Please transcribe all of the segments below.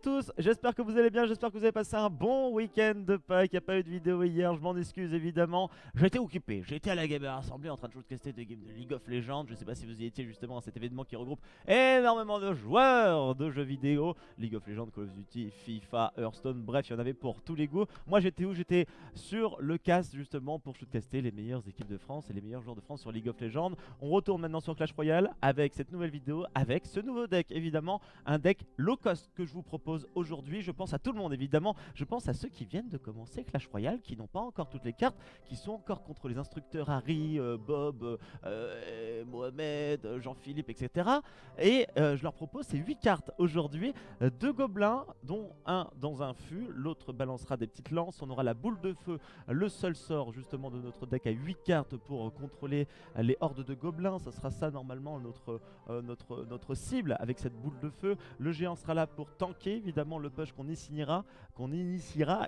tous, j'espère que vous allez bien, j'espère que vous avez passé un bon week-end de Pâques. Il n'y a pas eu de vidéo hier, je m'en excuse évidemment. J'étais occupé, j'étais à la Gamer Assemblée en train de showcaster des games de League of Legends. Je ne sais pas si vous y étiez justement à cet événement qui regroupe énormément de joueurs de jeux vidéo. League of Legends, Call of Duty, FIFA, Hearthstone, bref, il y en avait pour tous les goûts. Moi j'étais où? J'étais sur le cast justement pour showcaster les meilleures équipes de France et les meilleurs joueurs de France sur League of Legends. On retourne maintenant sur Clash Royale avec cette nouvelle vidéo, avec ce nouveau deck évidemment. Un deck low cost que je vous propose aujourd'hui. Je pense à tout le monde évidemment. Je pense à ceux qui viennent de commencer Clash Royale, qui n'ont pas encore toutes les cartes, qui sont encore contre les instructeurs Harry, Bob, Mohamed, Jean-Philippe, etc. Et je leur propose ces 8 cartes aujourd'hui. 2 gobelins, dont un dans un fût, l'autre balancera des petites lances. On aura la boule de feu, le seul sort justement de notre deck à 8 cartes pour contrôler les hordes de gobelins. Ça sera ça normalement notre cible avec cette boule de feu. Le géant sera là pour tanker évidemment le push qu'on initiera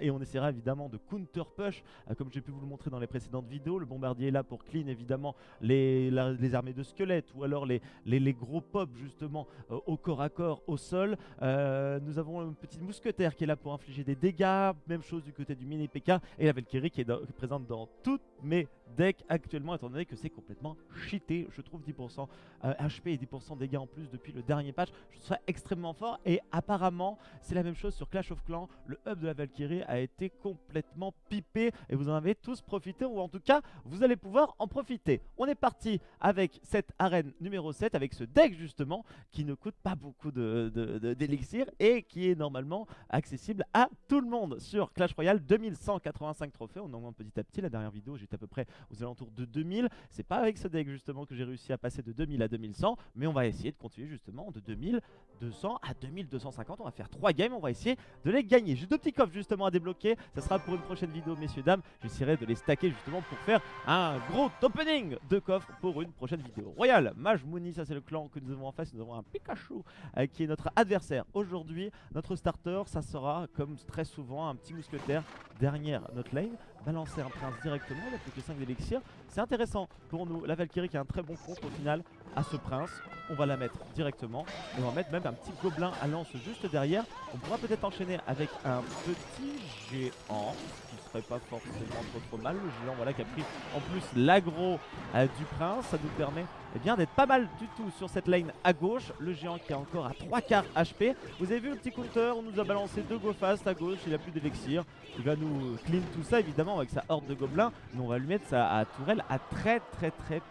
et on essaiera évidemment de counter push comme j'ai pu vous le montrer dans les précédentes vidéos. Le bombardier est là pour clean évidemment les armées de squelettes ou alors les gros pop justement au corps à corps au sol. Nous avons un petit mousquetaire qui est là pour infliger des dégâts, même chose du côté du mini PK, et la Valkyrie qui est présente dans toutes mes decks actuellement, étant donné que c'est complètement cheaté. Je trouve 10% HP et 10% dégâts en plus depuis le dernier patch. Je trouve ça extrêmement fort, et apparemment c'est la même chose sur Clash of Clans. Le hub de la Valkyrie a été complètement pipé et vous en avez tous profité, ou en tout cas vous allez pouvoir en profiter. On est parti avec cette arène numéro 7 avec ce deck justement qui ne coûte pas beaucoup d'élixir et qui est normalement accessible à tout le monde sur Clash Royale. 2185 trophées, on augmente petit à petit. La dernière vidéo j'étais à peu près aux alentours de 2000. C'est pas avec ce deck justement que j'ai réussi à passer de 2000 à 2100, mais on va essayer de continuer justement de 2200 à 2250. On va faire 3 games, on va essayer de les gagner. J'ai 2 petits coffres justement à débloquer, ça sera pour une prochaine vidéo messieurs dames. J'essaierai de les stacker justement pour faire un gros opening de coffres pour une prochaine vidéo. Royal, Mage Mooney, ça c'est le clan que nous avons en face. Nous avons un Pikachu qui est notre adversaire aujourd'hui. Notre starter, ça sera comme très souvent un petit mousquetaire derrière notre lane. Balancer un prince directement, il n'a plus que 5 d'élixir. C'est intéressant pour nous. La Valkyrie qui a un très bon contre au final à ce prince. On va la mettre directement et on va mettre même un petit gobelin à lance juste derrière. On pourra peut-être enchaîner avec un petit géant qui serait pas forcément trop mal. Le géant voilà qui a pris en plus l'aggro du prince. Ça nous permet d'être pas mal du tout sur cette lane à gauche. Le géant qui est encore à 3 quarts HP. Vous avez vu le petit counter, on nous a balancé 2 go fast à gauche, il a plus d'élixir. Il va nous clean tout ça évidemment avec sa horde de gobelins. Mais on va lui mettre sa tourelle à très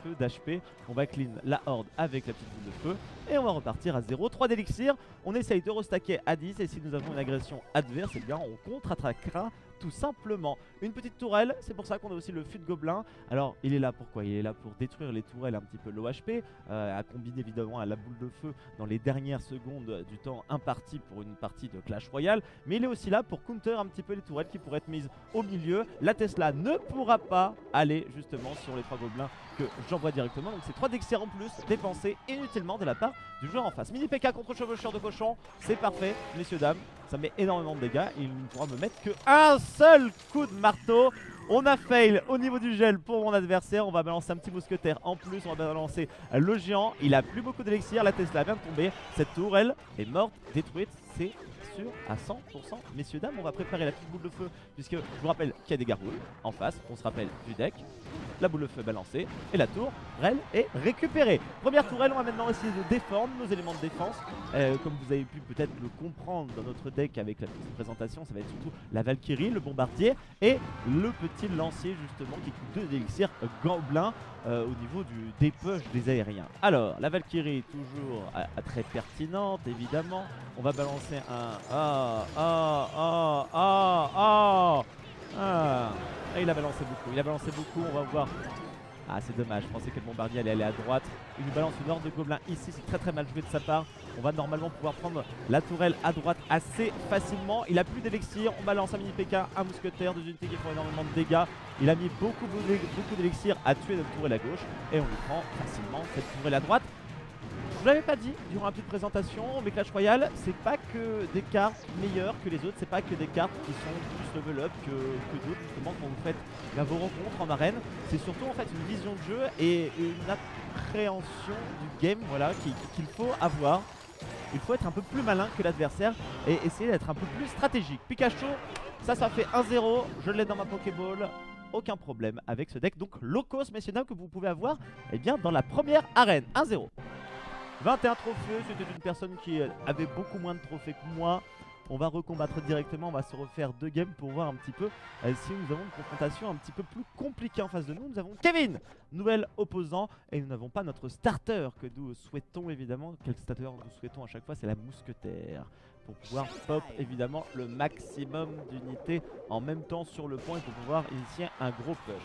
peu d'HP. On va clean la horde avec la petite boule de feu. Et on va repartir à 0, 3 d'élixir. On essaye de restacker à 10 et si nous avons une agression adverse, eh bien on contre-attaquera tout simplement. Une petite tourelle, c'est pour ça qu'on a aussi le fût de gobelin. Alors il est là pourquoi? Il est là pour détruire les tourelles un petit peu low HP, à combiner évidemment à la boule de feu dans les dernières secondes du temps imparti pour une partie de Clash Royale. Mais il est aussi là pour counter un petit peu les tourelles qui pourraient être mises au milieu. La Tesla ne pourra pas aller justement sur les 3 gobelins que j'envoie directement. Donc c'est 3 d'élixir en plus dépensés inutilement de la part du joueur en face. Mini PK contre chevaucheur de cochon, c'est parfait messieurs dames. Ça met énormément de dégâts et il ne pourra me mettre qu'un seul coup de marteau. On a fail au niveau du gel pour mon adversaire. On va balancer un petit mousquetaire en plus. On va balancer le géant. Il a plus beaucoup d'élixir. La Tesla vient de tomber. Cette tourelle est morte, détruite. C'est sûr à 100%. Messieurs, dames, on va préparer la petite boule de feu. Puisque je vous rappelle qu'il y a des gargouilles en face. On se rappelle du deck. La boule de feu est balancée. Et la tourelle est récupérée. Première tourelle, on va maintenant essayer de défendre nos éléments de défense. Comme vous avez pu peut-être le comprendre dans notre deck avec la petite présentation, ça va être surtout la Valkyrie, le bombardier et le petit lancier justement qui coûte 2 d'élixir gobelin au niveau des push des aériens. Alors la Valkyrie toujours très pertinente évidemment. On va balancer un il a balancé beaucoup, on va voir. Ah c'est dommage, je pensais que le bombardier allait aller à droite. Il nous balance une horde de gobelins ici, c'est très mal joué de sa part. On va normalement pouvoir prendre la tourelle à droite assez facilement. Il a plus d'élixir, on balance un mini PK, un mousquetaire, 2 unités qui font énormément de dégâts. Il a mis beaucoup d'élixir à tuer notre tourelle à gauche. Et on lui prend facilement cette tourelle à droite. Je vous l'avais pas dit durant la petite présentation, mais Clash Royale, c'est pas que des cartes meilleures que les autres, c'est pas que des cartes qui sont plus level up que d'autres justement quand vous faites vos rencontres en arène. C'est surtout en fait une vision de jeu et une appréhension du game voilà, qu'il faut avoir il faut être un peu plus malin que l'adversaire et essayer d'être un peu plus stratégique. Pikachu, ça fait 1-0, je l'ai dans ma Pokéball. Aucun problème avec ce deck. Donc Locos, messieurs dames, que vous pouvez avoir bien, dans la première arène. 1-0. 21 trophées, c'était une personne qui avait beaucoup moins de trophées que moi. On va recombattre directement, on va se refaire 2 games pour voir un petit peu si nous avons une confrontation un petit peu plus compliquée en face de nous. Nous avons Kevin, nouvel opposant, et nous n'avons pas notre starter que nous souhaitons évidemment. Quel starter nous souhaitons à chaque fois? C'est la mousquetaire, pour pouvoir pop évidemment le maximum d'unités en même temps sur le point et pour pouvoir initier un gros push.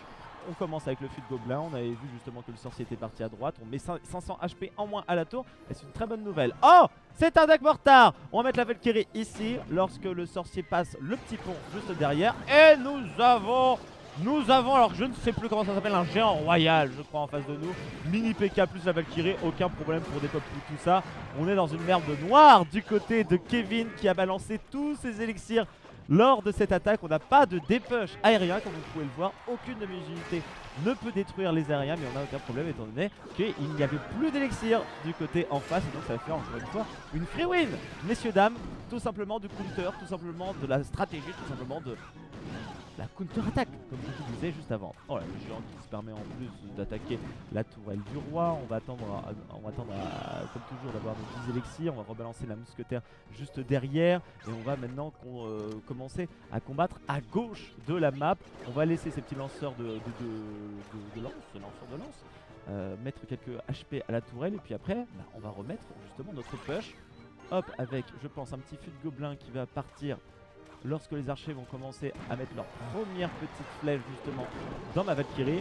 On commence avec le fut de gobelin, on avait vu justement que le sorcier était parti à droite, on met 500 HP en moins à la tour et c'est une très bonne nouvelle. Oh, c'est un deck mortar. On va mettre la Valkyrie ici lorsque le sorcier passe le petit pont juste derrière et nous avons, alors je ne sais plus comment ça s'appelle, un géant royal je crois en face de nous. Mini PK plus la Valkyrie, aucun problème pour dépop tout ça. On est dans une merde noire du côté de Kevin qui a balancé tous ses élixirs. Lors de cette attaque, on n'a pas de dépush aérien, comme vous pouvez le voir. Aucune de mes unités ne peut détruire les aériens, mais on n'a aucun problème étant donné qu'il n'y avait plus d'élixir du côté en face. Et donc ça va faire encore une fois une free win, messieurs, dames. Tout simplement du counter, tout simplement de la stratégie, tout simplement de la counter-attaque, comme je vous disais juste avant. Oh là, le géant qui se permet en plus d'attaquer la tourelle du roi. On va attendre, comme toujours, d'avoir nos 10 élixirs. On va rebalancer la mousquetaire juste derrière. Et on va maintenant commencer à combattre à gauche de la map. On va laisser ces petits lanceurs de lance, mettre quelques HP à la tourelle. Et puis après, on va remettre justement notre push. Hop, avec, je pense, un petit fut de gobelin qui va partir lorsque les archers vont commencer à mettre leur première petite flèche justement dans ma Valkyrie.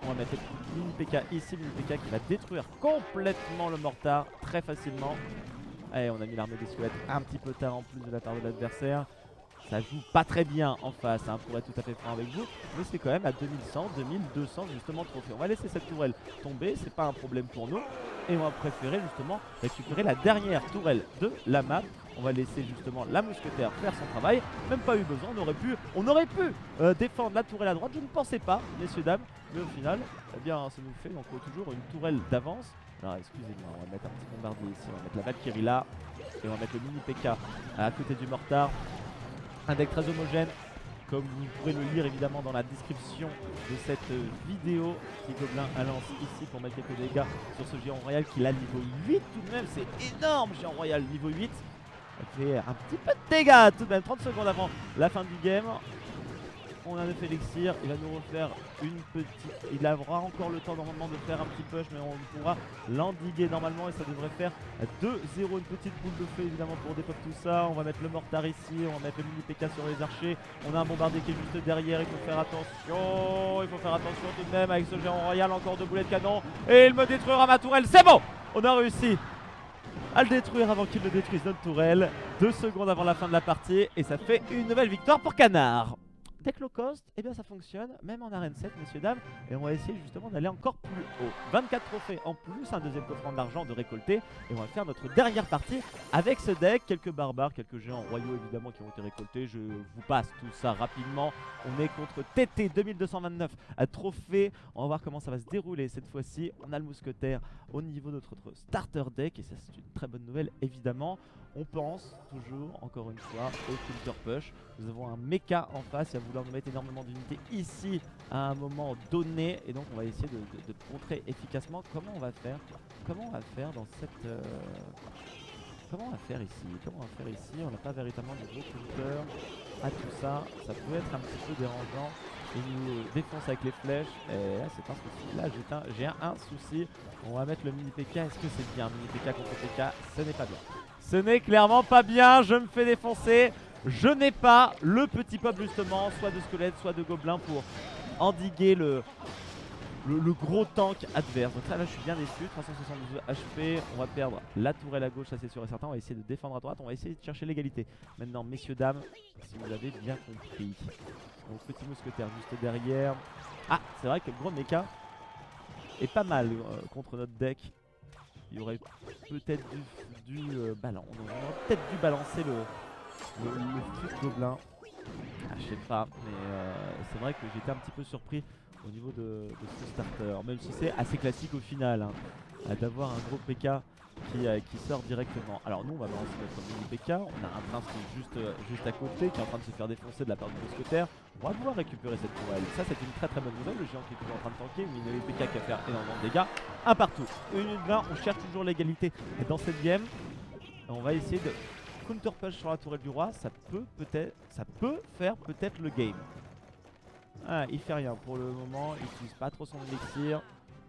On va mettre Mini PK ici, Mini PK qui va détruire complètement le mortar très facilement. Et on a mis l'armée des squelettes un petit peu tard en plus de la part de l'adversaire. Ça joue pas très bien en face, pour être tout à fait franc avec vous, mais c'est quand même à 2100, 2200 justement trophées. On va laisser cette tourelle tomber, c'est pas un problème pour nous. Et on va préférer justement récupérer la dernière tourelle de la map. On va laisser justement la mousquetaire faire son travail. Même pas eu besoin, on aurait pu défendre la tourelle à droite. Je ne pensais pas, messieurs, dames, mais au final, eh bien, ça nous fait donc toujours une tourelle d'avance. Alors excusez-moi, on va mettre un petit bombardier ici, on va mettre la Valkyrie là, et on va mettre le mini PK à côté du mortar. Un deck très homogène, comme vous pourrez le lire évidemment dans la description de cette vidéo. Petit gobelin à lance ici pour mettre quelques dégâts sur ce géant royal qui a niveau 8 tout de même. C'est énorme, géant royal niveau 8. Ça fait un petit peu de dégâts tout de même, 30 secondes avant la fin du game. On a 9 élixirs, il va nous refaire une petite... Il aura encore le temps normalement de faire un petit push, mais on pourra l'endiguer normalement et ça devrait faire 2-0. Une petite boule de feu évidemment pour dépop tout ça. On va mettre le mortar ici, on va mettre le mini PK sur les archers. On a un bombardier qui est juste derrière, il faut faire attention. Il faut faire attention tout de même avec ce géant royal, encore 2 boulets de canon. Et il me détruira ma tourelle, c'est bon. On a réussi à le détruire avant qu'il ne détruise notre tourelle. 2 secondes avant la fin de la partie et ça fait une nouvelle victoire pour Canard. Deck low cost, eh bien ça fonctionne, même en arène 7, messieurs, dames. Et on va essayer justement d'aller encore plus haut. 24 trophées en plus, un deuxième coffre d'argent de récolter. Et on va faire notre dernière partie avec ce deck. Quelques barbares, quelques géants royaux évidemment qui ont été récoltés. Je vous passe tout ça rapidement. On est contre TT 2229 à trophée. On va voir comment ça va se dérouler cette fois-ci. On a le mousquetaire au niveau de notre starter deck. Et ça c'est une très bonne nouvelle évidemment. On pense toujours, encore une fois, au counter push. Nous avons un mecha en face, il va vouloir nous mettre énormément d'unités ici à un moment donné. Et donc on va essayer de contrer efficacement. Comment on va faire dans cette... Comment on va faire ici On n'a pas véritablement de gros counter à tout ça. Ça peut être un petit peu dérangeant. Et nous défonce avec les flèches. Et là c'est un souci. Là j'ai un souci. On va mettre le mini PK. Est-ce que c'est bien mini PK contre PK? Ce n'est pas bien. Ce n'est clairement pas bien, je me fais défoncer. Je n'ai pas le petit pop justement, soit de squelette, soit de gobelin pour endiguer le gros tank adverse. Donc là je suis bien déçu, 372 HP, on va perdre la tourelle à gauche, ça c'est sûr et certain. On va essayer de défendre à droite, on va essayer de chercher l'égalité. Maintenant messieurs, dames, si vous avez bien compris. Donc petit mousquetaire juste derrière. Ah, c'est vrai que le gros mecha est pas mal contre notre deck. Il aurait peut-être dû balancer le fut gobelin. Ah, je sais pas, mais c'est vrai que j'étais un petit peu surpris au niveau de ce starter. Même si c'est assez classique au final, d'avoir un gros PK qui sort directement. Alors nous on va balancer notre mini PK, on a un prince qui est juste à côté, qui est en train de se faire défoncer de la part du mousquetaire. On va pouvoir récupérer cette tourelle. Ça c'est une très bonne nouvelle, le géant qui est toujours en train de tanker, une mini PK qui va faire énormément de dégâts. Un partout, 1 minute 20, on cherche toujours l'égalité dans cette game. On va essayer de counter push sur la tourelle du roi, ça peut faire peut-être le game. Ah, il fait rien pour le moment, il utilise pas trop son élixir.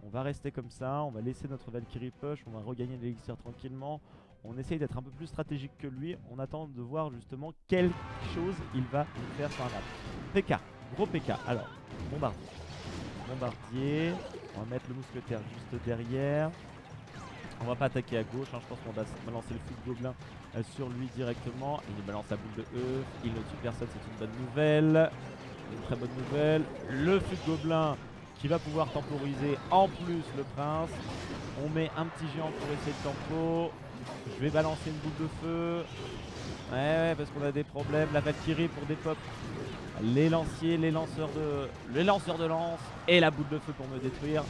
On va rester comme ça, on va laisser notre Valkyrie push, on va regagner l'élixir tranquillement. On essaye d'être un peu plus stratégique que lui, on attend de voir justement quelle chose il va nous faire sur un map. PK, gros PK, alors, bombardier, on va mettre le mousquetaire juste derrière. On va pas attaquer à gauche, hein. Je pense qu'on va balancer le fou de gobelin sur lui directement. Il balance la boule de E, il ne tue personne, c'est une bonne nouvelle. Une très bonne nouvelle. Le fou de gobelin qui va pouvoir temporiser en plus le prince. On met un petit géant pour essayer de tempo. Je vais balancer une boule de feu. Ouais, parce qu'on a des problèmes. La Valkyrie pour des pop. Les lanciers, les lanceurs de lance et la boule de feu pour me détruire.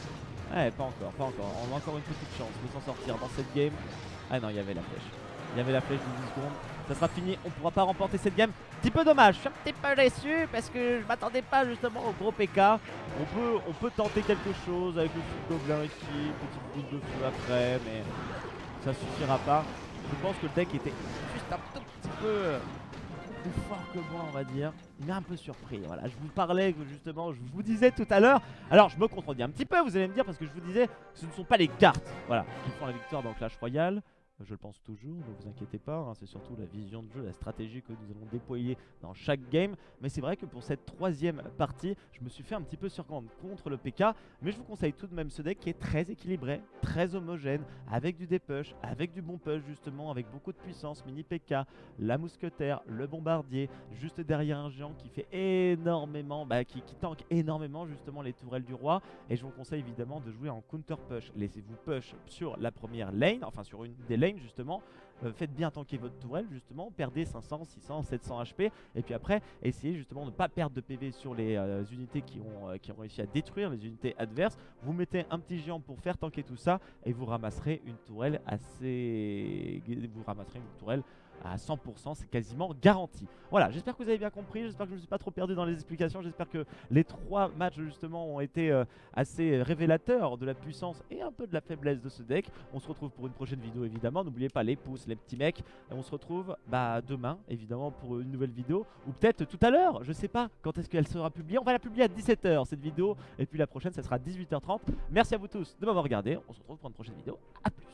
Ouais, pas encore. On a encore une petite chance de s'en sortir dans cette game. Ah non, il y avait la flèche. Il y avait la flèche de 10 secondes. Ça sera fini, on pourra pas remporter cette game. Petit peu dommage, je suis un petit peu déçu parce que je m'attendais pas justement au gros PK. On peut tenter quelque chose avec le fou de gobelin ici, petite boule de feu après, mais ça suffira pas. Je pense que le deck était juste un tout petit peu plus fort que moi, on va dire. Il m'a un peu surpris, voilà. Je vous parlais que justement, je vous disais tout à l'heure. Alors je me contredis un petit peu, vous allez me dire, parce que je vous disais que ce ne sont pas les cartes, voilà, qui font la victoire dans Clash Royale. Je le pense toujours, ne vous inquiétez pas, hein, c'est surtout la vision de jeu, la stratégie que nous allons déployer dans chaque game. Mais c'est vrai que pour cette troisième partie, je me suis fait un petit peu surprendre contre le PK. Mais je vous conseille tout de même ce deck qui est très équilibré, très homogène, avec du dépush, avec du bon push justement, avec beaucoup de puissance, mini PK, la mousquetaire, le bombardier, juste derrière un géant qui fait énormément, qui tank énormément justement les tourelles du roi. Et je vous conseille évidemment de jouer en counter push. Laissez-vous push sur la première lane, enfin sur une des lanes justement, faites bien tanker votre tourelle justement, perdez 500, 600, 700 HP et puis après essayez justement de ne pas perdre de PV sur les unités qui ont réussi à détruire les unités adverses. Vous mettez un petit géant pour faire tanker tout ça et vous ramasserez une tourelle à 100%, c'est quasiment garanti. Voilà, j'espère que vous avez bien compris, j'espère que je ne me suis pas trop perdu dans les explications, j'espère que les 3 matchs justement ont été assez révélateurs de la puissance et un peu de la faiblesse de ce deck. On se retrouve pour une prochaine vidéo évidemment, n'oubliez pas les pouces, les petits mecs, et on se retrouve demain évidemment pour une nouvelle vidéo, ou peut-être tout à l'heure, je sais pas quand est-ce qu'elle sera publiée, on va la publier à 17 h cette vidéo, et puis la prochaine ça sera à 18 h 30. Merci à vous tous de m'avoir regardé, on se retrouve pour une prochaine vidéo, à plus.